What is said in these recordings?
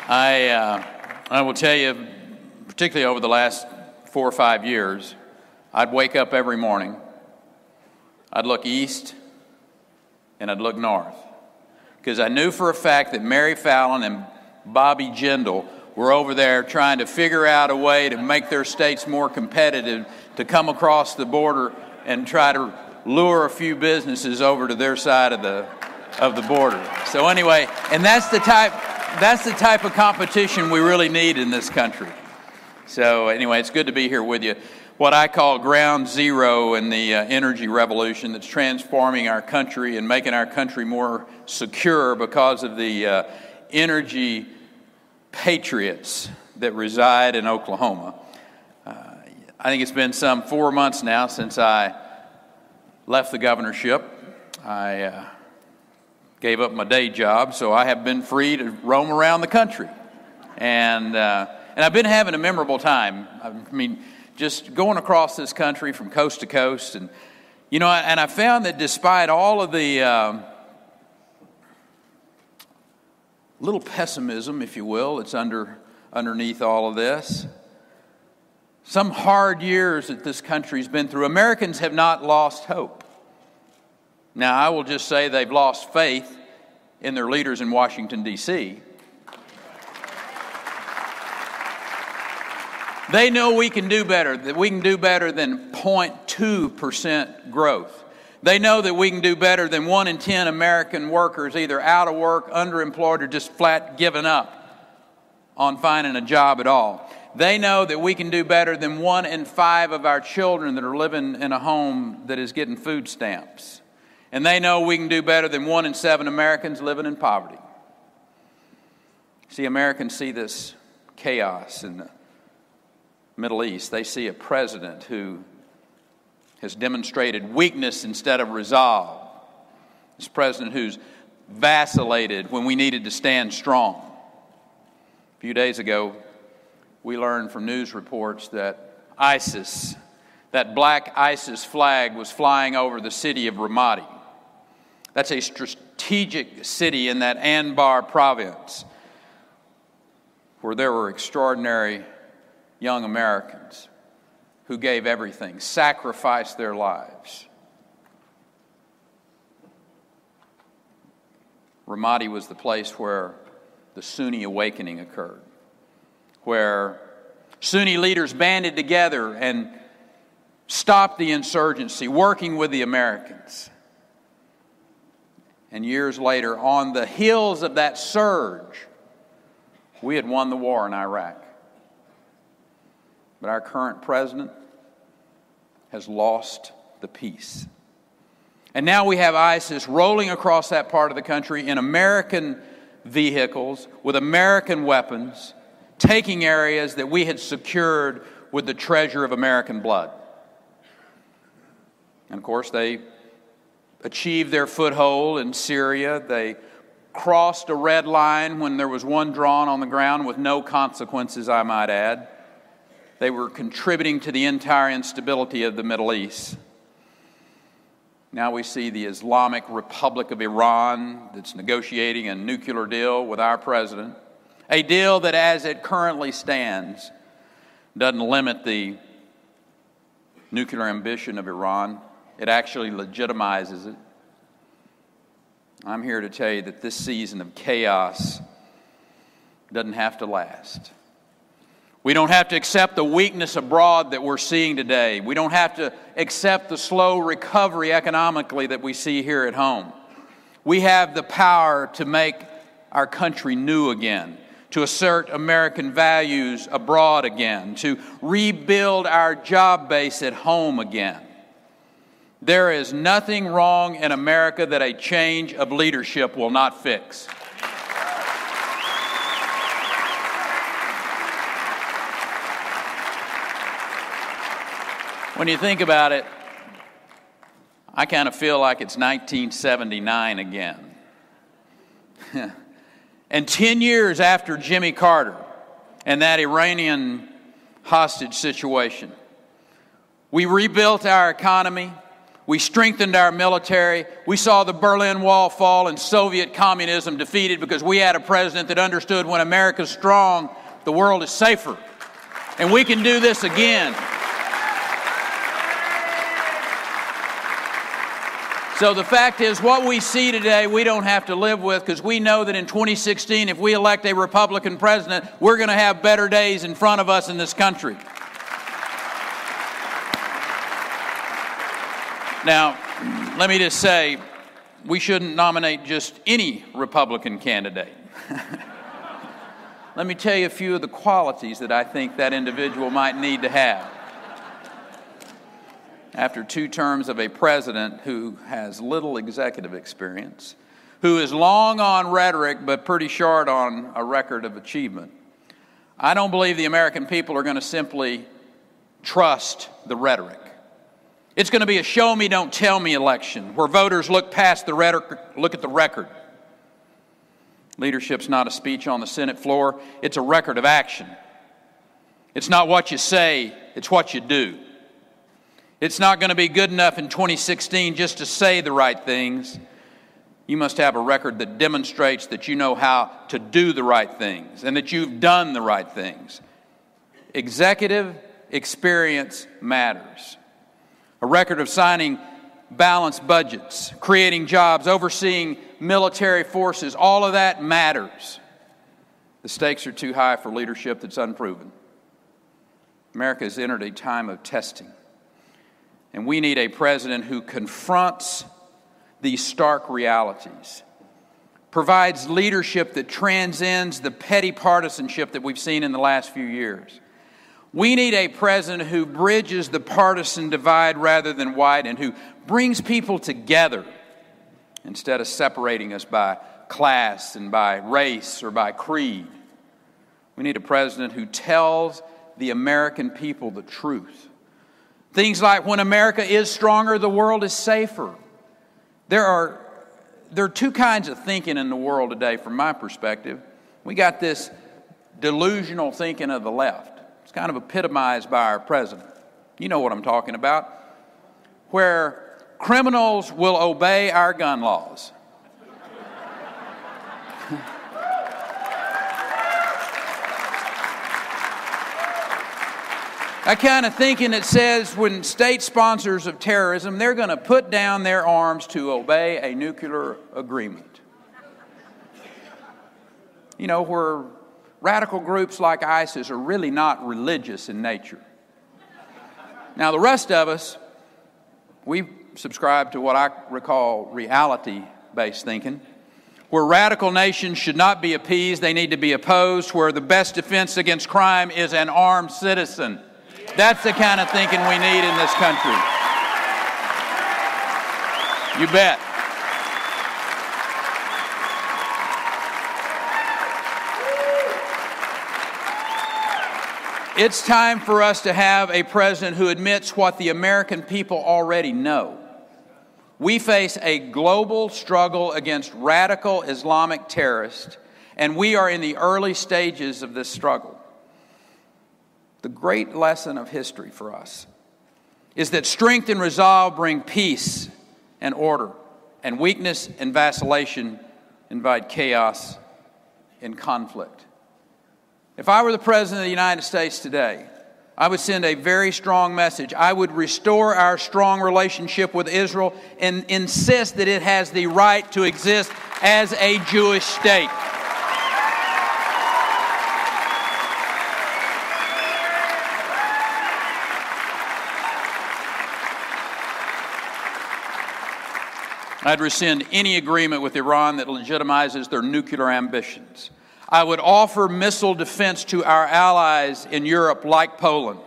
I will tell you, particularly over the last 4 or 5 years, I'd wake up every morning, I'd look east, and I'd look north. Because I knew for a fact that Mary Fallon and Bobby Jindal were over there trying to figure out a way to make their states more competitive, to come across the border and try to lure a few businesses over to their side of the border. So anyway, and that's the type of competition we really need in this country. So anyway, it's good to be here with you. What I call ground zero in the energy revolution that's transforming our country and making our country more secure because of the energy patriots that reside in Oklahoma. I think it's been some 4 months now since I left the governorship. I gave up my day job, so I have been free to roam around the country. And I've been having a memorable time. I mean, just going across this country from coast to coast. And, you know, and I found that despite all of the little pessimism, if you will, that's underneath all of this, some hard years that this country's been through, Americans have not lost hope. Now, I will just say they've lost faith in their leaders in Washington, D.C. They know we can do better, that we can do better than 0.2% growth. They know that we can do better than 1 in 10 American workers either out of work, underemployed, or just flat giving up on finding a job at all. They know that we can do better than 1 in 5 of our children that are living in a home that is getting food stamps. And they know we can do better than 1 in 7 Americans living in poverty. See, Americans see this chaos in the Middle East. They see a president who has demonstrated weakness instead of resolve. This president who's vacillated when we needed to stand strong. A few days ago, we learned from news reports that ISIS, that black ISIS flag was flying over the city of Ramadi. That's a strategic city in that Anbar province where there were extraordinary young Americans who gave everything, sacrificed their lives. Ramadi was the place where the Sunni awakening occurred, where Sunni leaders banded together and stopped the insurgency, working with the Americans. And years later, on the heels of that surge, we had won the war in Iraq. But our current president has lost the peace. And now we have ISIS rolling across that part of the country in American vehicles with American weapons, taking areas that we had secured with the treasure of American blood. And of course, they achieved their foothold in Syria. They crossed a red line when there was one drawn on the ground with no consequences, I might add. They were contributing to the entire instability of the Middle East. Now we see the Islamic Republic of Iran that's negotiating a nuclear deal with our president. A deal that, as it currently stands, doesn't limit the nuclear ambition of Iran. It actually legitimizes it. I'm here to tell you that this season of chaos doesn't have to last. We don't have to accept the weakness abroad that we're seeing today. We don't have to accept the slow recovery economically that we see here at home. We have the power to make our country new again, to assert American values abroad again, to rebuild our job base at home again. There is nothing wrong in America that a change of leadership will not fix. When you think about it, I kind of feel like it's 1979 again. And 10 years after Jimmy Carter and that Iranian hostage situation, we rebuilt our economy, We strengthened our military. We saw the Berlin Wall fall and Soviet communism defeated because we had a president that understood when America's strong, the world is safer. And we can do this again. So the fact is, what we see today, we don't have to live with, because we know that in 2016, if we elect a Republican president, we're going to have better days in front of us in this country. Now, let me just say, we shouldn't nominate just any Republican candidate. Let me tell you a few of the qualities that I think that individual might need to have. After 2 terms of a president who has little executive experience, who is long on rhetoric but pretty short on a record of achievement, I don't believe the American people are going to simply trust the rhetoric. It's going to be a show me, don't tell me election where voters look past the rhetoric, look at the record. Leadership's not a speech on the Senate floor, it's a record of action. It's not what you say, it's what you do. It's not going to be good enough in 2016 just to say the right things. You must have a record that demonstrates that you know how to do the right things and that you've done the right things. Executive experience matters. A record of signing balanced budgets, creating jobs, overseeing military forces, all of that matters. The stakes are too high for leadership that's unproven. America has entered a time of testing. And we need a president who confronts these stark realities, provides leadership that transcends the petty partisanship that we've seen in the last few years. We need a president who bridges the partisan divide rather than widen, who brings people together instead of separating us by class and by race or by creed. We need a president who tells the American people the truth. Things like, when America is stronger, the world is safer. There are 2 kinds of thinking in the world today, from my perspective. We got this delusional thinking of the left. It's kind of epitomized by our president. You know what I'm talking about. Where criminals will obey our gun laws. That kind of thinking that says when state sponsors of terrorism, they're going to put down their arms to obey a nuclear agreement. You know, where radical groups like ISIS are really not religious in nature. Now, the rest of us, we subscribe to what I recall reality-based thinking, where radical nations should not be appeased, they need to be opposed, where the best defense against crime is an armed citizen. That's the kind of thinking we need in this country. You bet. It's time for us to have a president who admits what the American people already know. We face a global struggle against radical Islamic terrorists, and we are in the early stages of this struggle. The great lesson of history for us is that strength and resolve bring peace and order, and weakness and vacillation invite chaos and conflict. If I were the President of the United States today, I would send a very strong message. I would restore our strong relationship with Israel and insist that it has the right to exist as a Jewish state. I'd rescind any agreement with Iran that legitimizes their nuclear ambitions. I would offer missile defense to our allies in Europe, like Poland.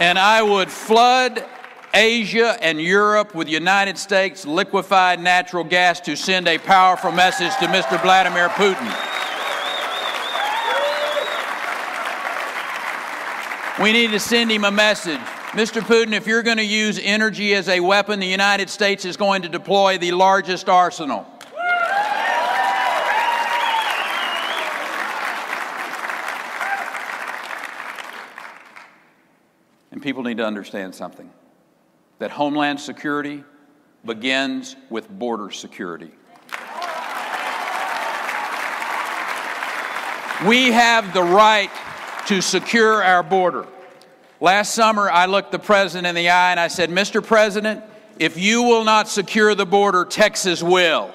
And I would flood Asia and Europe with United States liquefied natural gas to send a powerful message to Mr. Vladimir Putin. We need to send him a message. Mr. Putin, if you're going to use energy as a weapon, the United States is going to deploy the largest arsenal. And people need to understand something, that Homeland Security begins with border security. We have the right to secure our border. Last summer, I looked the President in the eye and I said, Mr. President, if you will not secure the border, Texas will.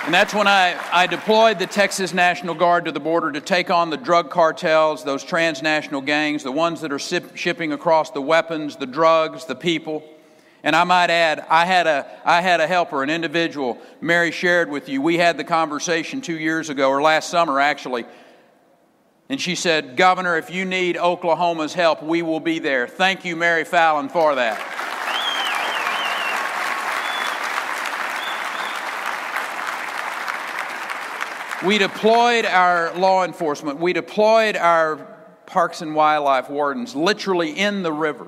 And that's when I deployed the Texas National Guard to the border to take on the drug cartels, those transnational gangs, the ones that are shipping across the weapons, the drugs, the people. And I might add, I had a helper, an individual, Mary shared with you. We had the conversation 2 years ago, or last summer actually. And she said, Governor, if you need Oklahoma's help, we will be there. Thank you, Mary Fallon, for that. We deployed our law enforcement. We deployed our parks and wildlife wardens literally in the river.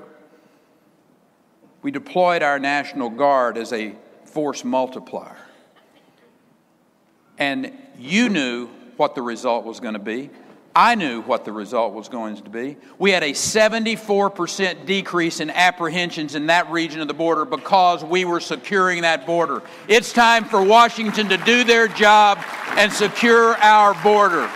We deployed our National Guard as a force multiplier. And you knew what the result was going to be. I knew what the result was going to be. We had a 74% decrease in apprehensions in that region of the border because we were securing that border. It's time for Washington to do their job and secure our border.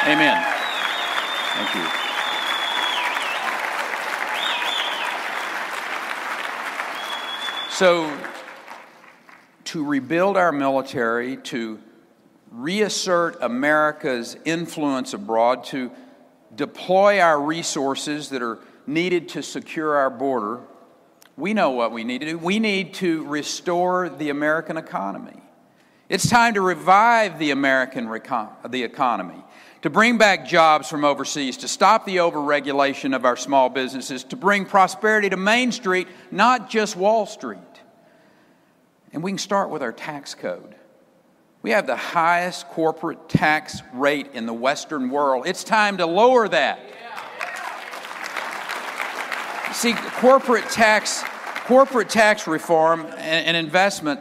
Amen. Thank you. So, to rebuild our military, to reassert America's influence abroad, to deploy our resources that are needed to secure our border, we know what we need to do. We need to restore the American economy. It's time to revive the economy, to bring back jobs from overseas, to stop the overregulation of our small businesses, to bring prosperity to Main Street, not just Wall Street. And we can start with our tax code. We have the highest corporate tax rate in the Western world. It's time to lower that. See, corporate tax reform and investment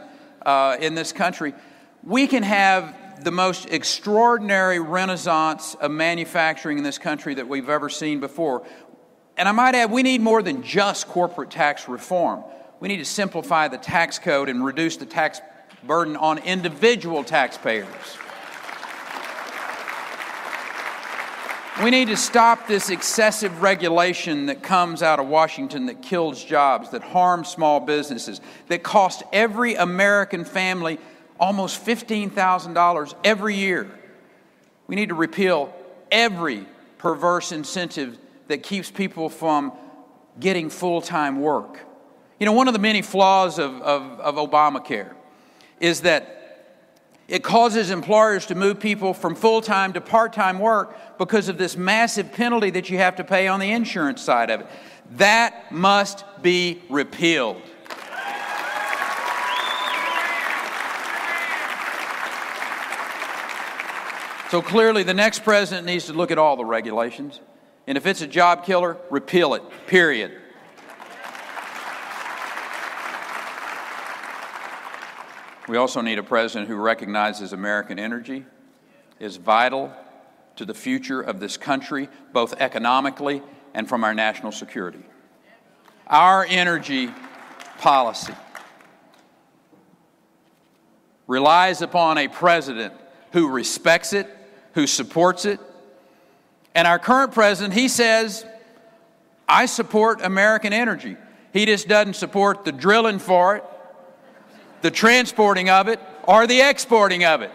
in this country, we can have the most extraordinary renaissance of manufacturing in this country that we've ever seen before. And I might add, we need more than just corporate tax reform. We need to simplify the tax code and reduce the tax burden on individual taxpayers. We need to stop this excessive regulation that comes out of Washington that kills jobs, that harms small businesses, that costs every American family almost $15,000 every year. We need to repeal every perverse incentive that keeps people from getting full-time work. You know, one of the many flaws of Obamacare is that it causes employers to move people from full-time to part-time work because of this massive penalty that you have to pay on the insurance side of it. That must be repealed. So clearly, the next president needs to look at all the regulations. And if it's a job killer, repeal it, period. We also need a president who recognizes American energy is vital to the future of this country, both economically and from our national security. Our energy policy relies upon a president who respects it, who supports it. And our current president, he says, I support American energy. He just doesn't support the drilling for it, the transporting of it, or the exporting of it.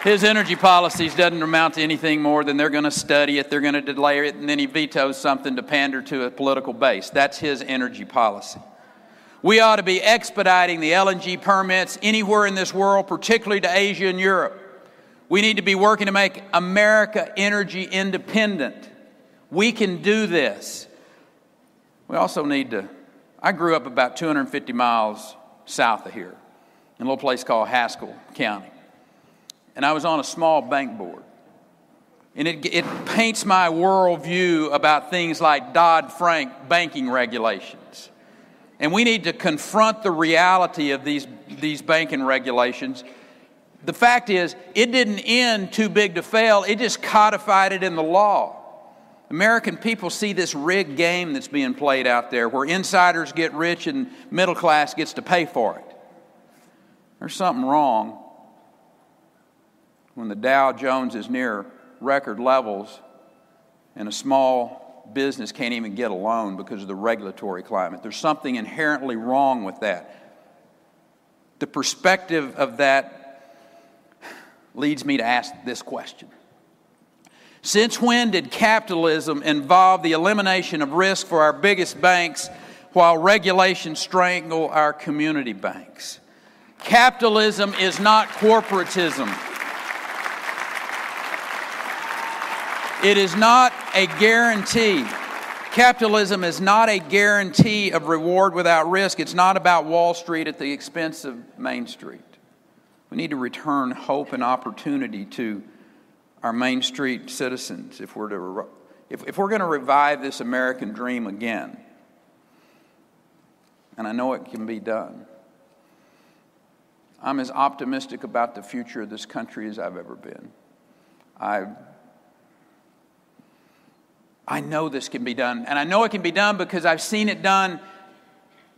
His energy policies doesn't amount to anything more than they're going to study it, they're going to delay it, and then he vetoes something to pander to a political base. That's his energy policy. We ought to be expediting the LNG permits anywhere in this world, particularly to Asia and Europe. We need to be working to make America energy independent. We can do this. We also need to, I grew up about 250 miles south of here, in a little place called Haskell County. And I was on a small bank board. And it paints my worldview about things like Dodd-Frank banking regulations. And we need to confront the reality of these banking regulations. The fact is, it didn't end too big to fail. It just codified it in the law. American people see this rigged game that's being played out there where insiders get rich and middle class gets to pay for it. There's something wrong when the Dow Jones is near record levels and a small business can't even get a loan because of the regulatory climate. There's something inherently wrong with that. The perspective of that leads me to ask this question. Since when did capitalism involve the elimination of risk for our biggest banks while regulations strangle our community banks? Capitalism is not corporatism. It is not a guarantee. Capitalism is not a guarantee of reward without risk. It's not about Wall Street at the expense of Main Street. We need to return hope and opportunity to our Main Street citizens if we're going to revive this American dream again. And I know it can be done. I'm as optimistic about the future of this country as I've ever been. I know this can be done, and I know it can be done because I've seen it done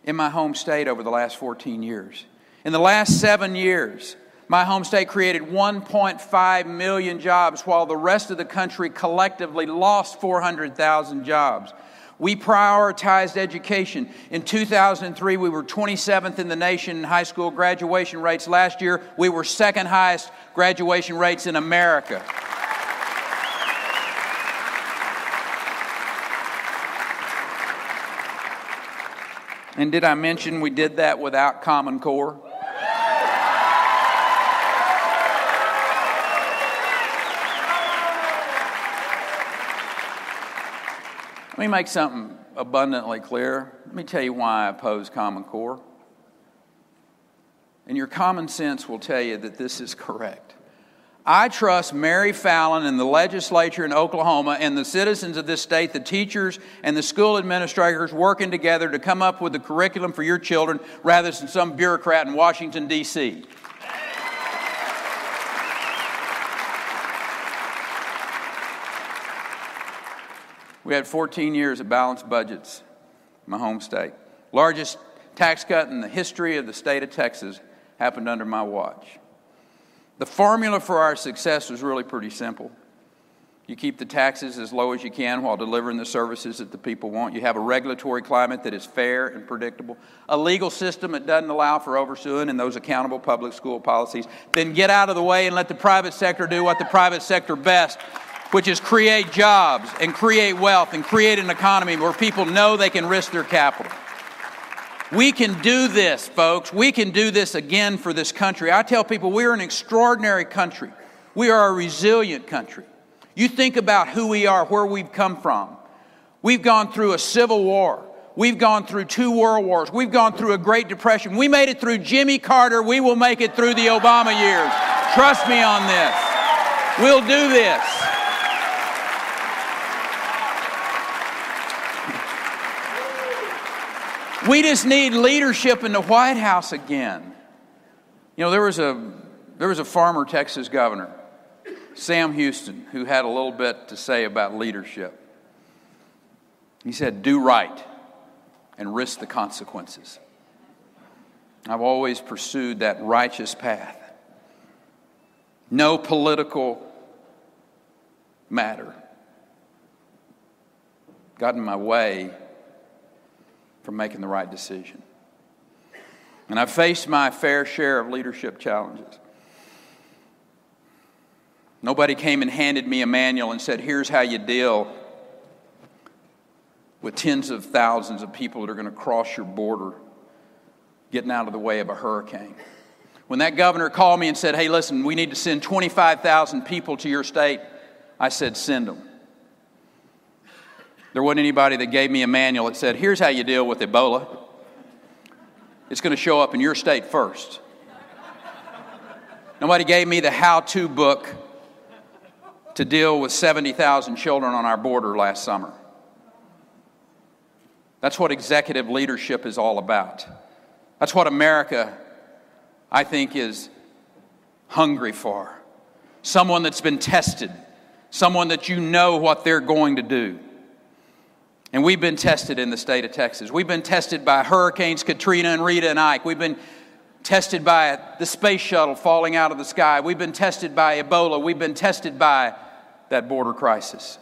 in my home state over the last 14 years. In the last 7 years, my home state created 1.5 million jobs while the rest of the country collectively lost 400,000 jobs. We prioritized education. In 2003, we were 27th in the nation in high school graduation rates. Last year, we were second highest graduation rates in America. And did I mention we did that without Common Core? Let me make something abundantly clear. Let me tell you why I oppose Common Core. And your common sense will tell you that this is correct. I trust Mary Fallon and the legislature in Oklahoma and the citizens of this state, the teachers and the school administrators working together to come up with a curriculum for your children rather than some bureaucrat in Washington, D.C. We had 14 years of balanced budgets in my home state. Largest tax cut in the history of the state of Texas happened under my watch. The formula for our success was really pretty simple. You keep the taxes as low as you can while delivering the services that the people want. You have a regulatory climate that is fair and predictable. A legal system that doesn't allow for oversuing and those accountable public school policies. Then get out of the way and let the private sector do what the private sector best, which is create jobs and create wealth and create an economy where people know they can risk their capital. We can do this, folks. We can do this again for this country. I tell people we're an extraordinary country. We are a resilient country. You think about who we are, where we've come from. We've gone through a civil war. We've gone through 2 world wars. We've gone through a Great Depression. We made it through Jimmy Carter. We will make it through the Obama years. Trust me on this. We'll do this. We just need leadership in the White House again. You know, there was a former Texas governor, Sam Houston, who had a little bit to say about leadership. He said, do right and risk the consequences. I've always pursued that righteous path. No political matter got in my way from making the right decision. And I've faced my fair share of leadership challenges. Nobody came and handed me a manual and said, here's how you deal with tens of thousands of people that are going to cross your border, getting out of the way of a hurricane. When that governor called me and said, hey, listen, we need to send 25,000 people to your state, I said, send them. There wasn't anybody that gave me a manual that said, here's how you deal with Ebola. It's going to show up in your state first. Nobody gave me the how-to book to deal with 70,000 children on our border last summer. That's what executive leadership is all about. That's what America, I think, is hungry for. Someone that's been tested. Someone that you know what they're going to do. And we've been tested in the state of Texas. We've been tested by Hurricanes Katrina and Rita and Ike. We've been tested by the space shuttle falling out of the sky. We've been tested by Ebola. We've been tested by that border crisis.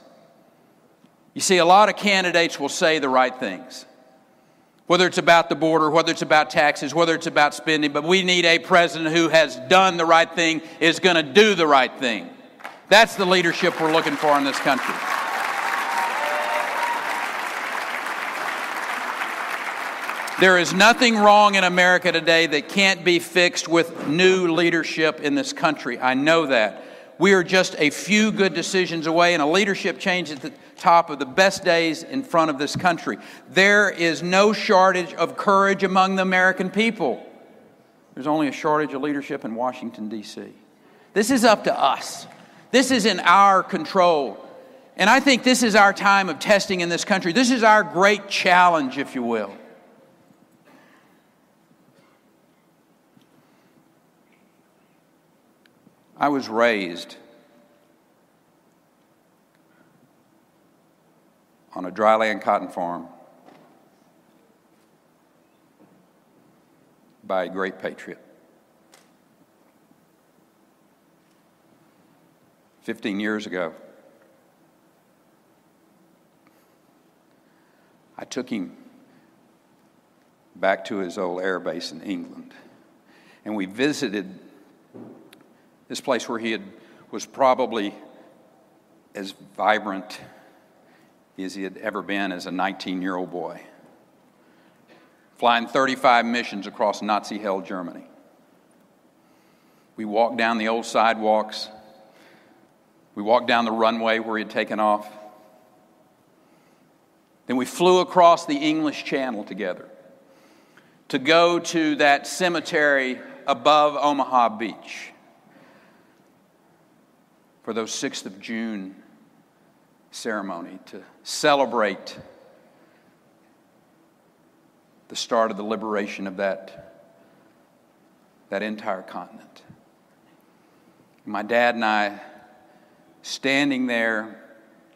You see, a lot of candidates will say the right things. Whether it's about the border, whether it's about taxes, whether it's about spending, but we need a president who has done the right thing, is going to do the right thing. That's the leadership we're looking for in this country. There is nothing wrong in America today that can't be fixed with new leadership in this country. I know that. We are just a few good decisions away and a leadership change at the top of the best days in front of this country. There is no shortage of courage among the American people. There's only a shortage of leadership in Washington, D.C. This is up to us. This is in our control. And I think this is our time of testing in this country. This is our great challenge, if you will. I was raised on a dryland cotton farm by a great patriot. 15 years ago, I took him back to his old air base in England, and we visited this place where was probably as vibrant as he had ever been as a 19-year-old boy, flying 35 missions across Nazi-held Germany. We walked down the old sidewalks. We walked down the runway where he had taken off. Then we flew across the English Channel together to go to that cemetery above Omaha Beach for those 6th of June ceremony to celebrate the start of the liberation of that entire continent. My dad and I standing there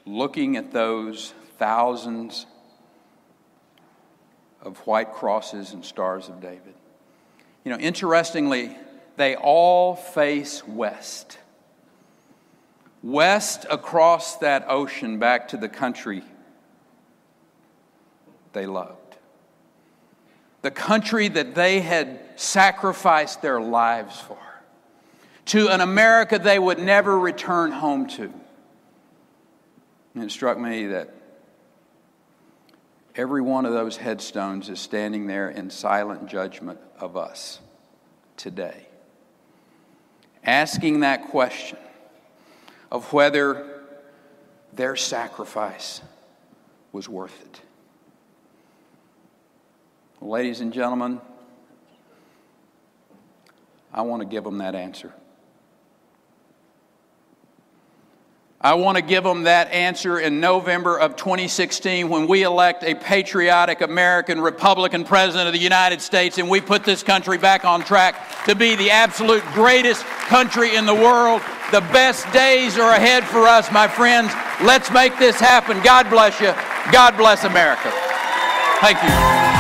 looking at those thousands of white crosses and stars of David. You know, interestingly, they all face west. West across that ocean back to the country they loved. The country that they had sacrificed their lives for. To an America they would never return home to. And it struck me that every one of those headstones is standing there in silent judgment of us today. Asking that question of whether their sacrifice was worth it. Well, ladies and gentlemen, I want to give them that answer. I want to give them that answer in November of 2016 when we elect a patriotic American Republican President of the United States and we put this country back on track to be the absolute greatest country in the world. The best days are ahead for us, my friends. Let's make this happen. God bless you. God bless America. Thank you.